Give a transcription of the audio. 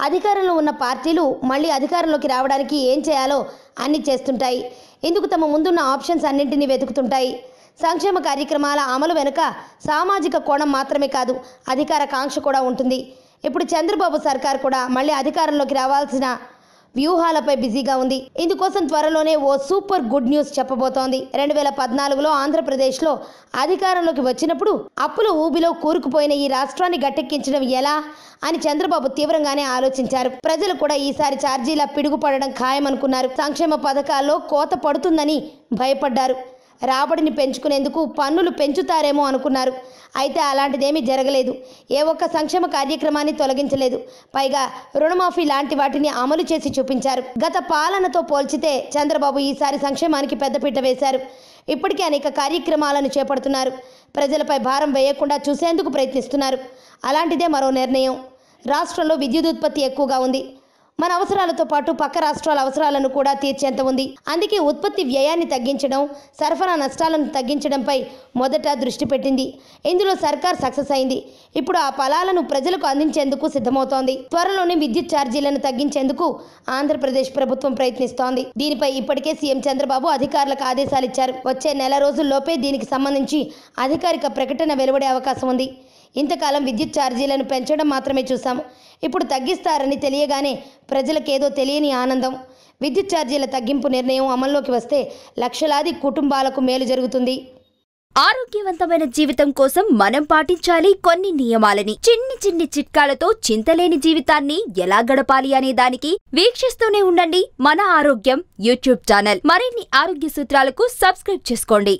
అధికారంలో ఉన్న పార్టీలు మళ్ళీ అధికారంలోకి రావడానికి ఏం చేయాలో అన్ని చేస్తుంటాయి. ఇందుకు తమ ముందున్న ఆప్షన్స్ అన్నింటినీ వెతుకుతుంటాయి. సంక్షేమ కార్యక్రమాల అమలు వెనుక సామాజిక కోణం మాత్రమే కాదు, అధికార కాంక్ష కూడా ఉంటుంది. ఇప్పుడు చంద్రబాబు సర్కార్ కూడా మళ్ళీ అధికారంలోకి రావాల్సిన వ్యూహాలపై బిజీగా ఉంది. ఇందుకోసం త్వరలోనే ఓ సూపర్ గుడ్ న్యూస్ చెప్పబోతోంది. 2014లో ఆంధ్రప్రదేశ్లో అధికారంలోకి వచ్చినప్పుడు అప్పుల ఊబిలో కూరుకుపోయిన ఈ రాష్ట్రాన్ని గట్టెక్కించడం ఎలా అని చంద్రబాబు తీవ్రంగానే ఆలోచించారు. ప్రజలు కూడా ఈసారి ఛార్జీల పిడుగుపడడం ఖాయమనుకున్నారు. సంక్షేమ పథకాల్లో కోత పడుతుందని భయపడ్డారు. రాబడిని పెంచుకునేందుకు పన్నులు పెంచుతారేమో అనుకున్నారు. అయితే అలాంటిదేమీ జరగలేదు. ఏ ఒక్క సంక్షేమ కార్యక్రమాన్ని తొలగించలేదు. పైగా రుణమాఫీ లాంటి వాటిని అమలు చేసి చూపించారు. గత పాలనతో పోల్చితే చంద్రబాబు ఈసారి సంక్షేమానికి పెద్దపీట వేశారు. ఇప్పటికే అనేక కార్యక్రమాలను చేపడుతున్నారు. ప్రజలపై భారం వేయకుండా చూసేందుకు ప్రయత్నిస్తున్నారు. అలాంటిదే మరో నిర్ణయం. రాష్ట్రంలో విద్యుత్ ఉత్పత్తి ఎక్కువగా ఉంది. మన అవసరాలతో పాటు పక్క రాష్ట్రాల అవసరాలను కూడా తీర్చేంత ఉంది. అందుకే ఉత్పత్తి వ్యయాన్ని తగ్గించడం, సరఫరా నష్టాలను తగ్గించడంపై మొదట దృష్టి పెట్టింది. ఇందులో సర్కార్ సక్సెస్ అయింది. ఇప్పుడు ఆ ఫలాలను ప్రజలకు అందించేందుకు సిద్ధమవుతోంది. త్వరలోనే విద్యుత్ ఛార్జీలను తగ్గించేందుకు ఆంధ్రప్రదేశ్ ప్రభుత్వం ప్రయత్నిస్తోంది. దీనిపై ఇప్పటికే సీఎం చంద్రబాబు అధికారులకు ఆదేశాలు ఇచ్చారు. వచ్చే నెల రోజుల్లోపే దీనికి సంబంధించి అధికారిక ప్రకటన వెలువడే అవకాశం ఉంది. ఇంతకాలం విద్యుత్ ఛార్జీలను పెంచడం మాత్రమే చూసాము. ఇప్పుడు తగ్గిస్తారని తెలియగానే ప్రజలకేదో తెలియని ఆనందం. విద్యుత్ ఛార్జీల తగ్గింపు నిర్ణయం అమల్లోకి వస్తే లక్షలాది కుటుంబాలకు మేలు జరుగుతుంది. ఆరోగ్యవంతమైన జీవితం కోసం మనం పాటించాలి కొన్ని నియమాలని. చిన్ని చిన్ని చిట్కాలతో చింతలేని జీవితాన్ని ఎలా గడపాలి అనే దానికి వీక్షిస్తూనే ఉండండి మన ఆరోగ్యం యూట్యూబ్ ఛానల్. మరిన్ని ఆరోగ్య సూత్రాలకు సబ్స్క్రైబ్ చేసుకోండి.